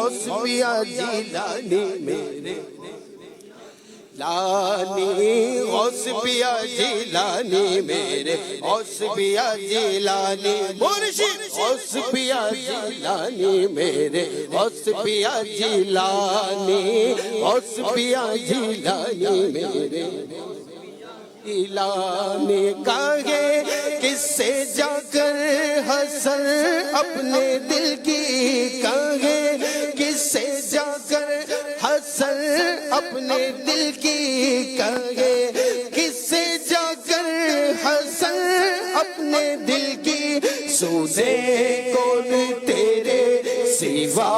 غوث پیا جیلانی میرے لانی غوث پیا جیلانی میرے غوث پیا جیلانی مرشد غوث پیا جیلانی میرے غوث پیا جیلانی غوث پیا جیلانی میرے جیلانی کہے کس سے جا کر حسن اپنے دل کی کہے کس سے جا کر حسن اپنے دل کی کہے کس سے جا کر حسن اپنے دل کی سوزے کون تیرے سوا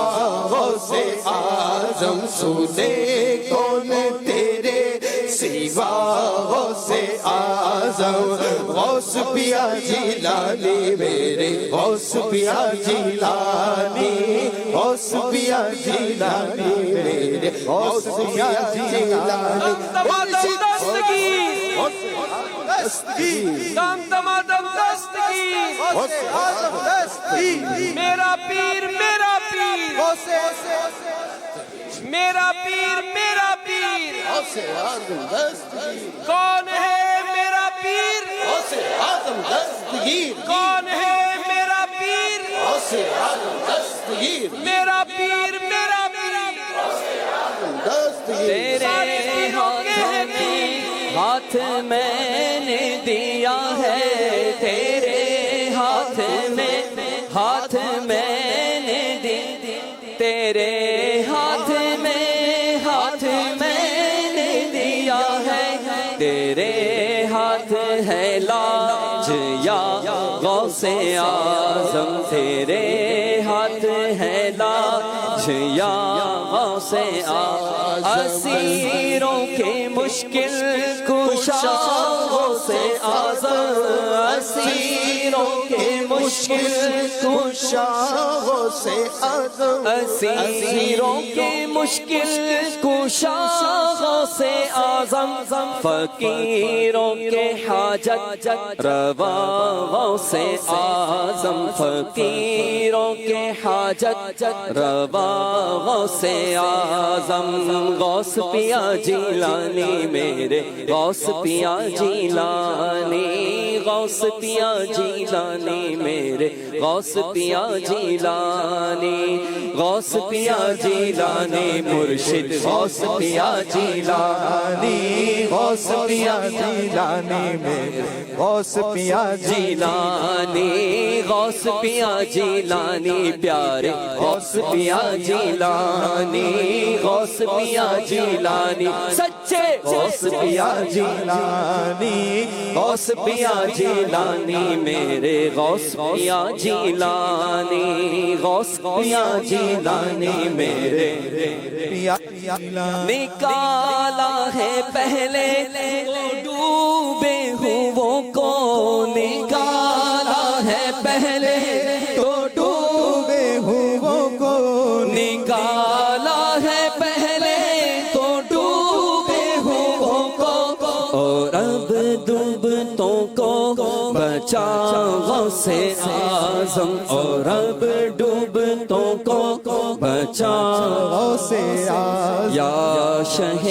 غوث اعظم سوزے کون تیرے سوا غوث اعظم غوث پیا جیلانی میرے غوث پیا جیلانی غوث پیا جیلانی میرے غوث پیا جیلانی دم دمادم دستگیر میرا پیر میرا پیر میرا پیر میرا پیر غوث اعظم دستگیر کون ہے میرا پیر غوث اعظم دستگیر کون ہے میرا پیر غوث اعظم دستگیر میرا پیر میرا پیر دستگیر تیرے ہاتھ میں نے دیا ہے تیرے ہاتھ میں نے دی تیرے ہاتھ میں نے دیا ہے تیرے ہاتھ ہے لاج یا غوث اعظم تیرے ہاتھ ہے لاج یا غوث اعظم اسیروں کے مشکل کشا غوث اعظم اسیروں کے مشکل کشا غوث اعظم اسیروں کے مشکل کشا غوث اعظم فقیروں کے حاجت روا غوث اعظم فقیروں کے حاجت روا غوث اعظم غوث پیا جیلانی میرے غوث پیا جیلانی غوث پیا جیلانی میرے غوث پیا جیلانی غوث پیا جیلانی مرشد غوث پیا جیلانی غوث پیا جیلانی میرے غوث پیا جیلانی غوث پیا جیلانی پیارے غوث پیا جیلانی غوث پیا جیلانی سچے غوث پیا جیلانی غوث پیا جیلانی میرے غوث پیا جیلانی غوث پیا جیلانی میرے پیا نکالا ہے پہلے ڈوبے ہووں کو نکالا ہے پہلے تو ڈوبے ہووں کو نکالا ہے پہلے تو ڈوبے ہووں کو اور اب ڈوبتوں کو بچا غوث اعظم اور اب ڈوبتوں کو بچا غوث اعظم یا شہ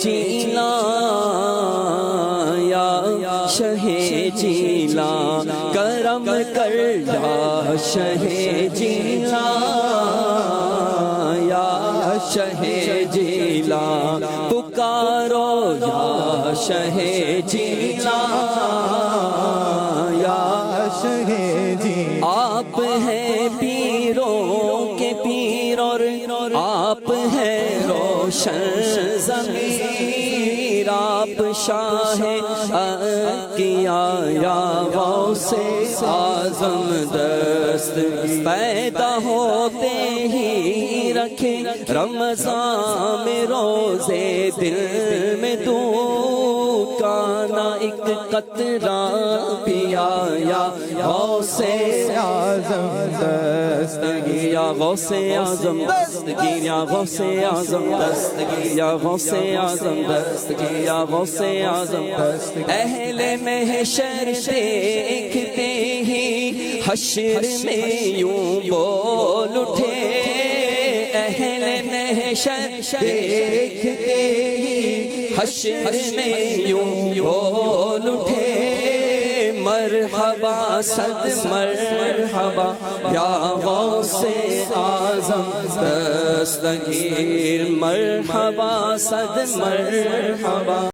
جیلا یا شہ جیلا کرم کر یا شہ جیلا یا شہ جیلا پکارو یا شہ جیلا یا شہ جیلا آپ ہیں پیروں کے پیر اور آپ ہیں روشن ضمیر آپ شاہ کیا یا غوث اعظم دست پیدا ہوتے ہی رکھے رمضان میں روزے دل میں تو کانا ایک قطرہ پیا یا غوث اعظم دستگیر یا غوث اعظم دستگیر یا غوث اعظم دستگیر یا غوث اعظم دستگیر یا غوث اعظم دستگیر اہل محشر دیکھتے ہی حشر میں یوں بول اٹھے محشر دیکھتے ہی حشر میں یوں بول اٹھے مرحبا صد مرحبا یا غوث اعظم دستگیر مرحبا صد مرحبا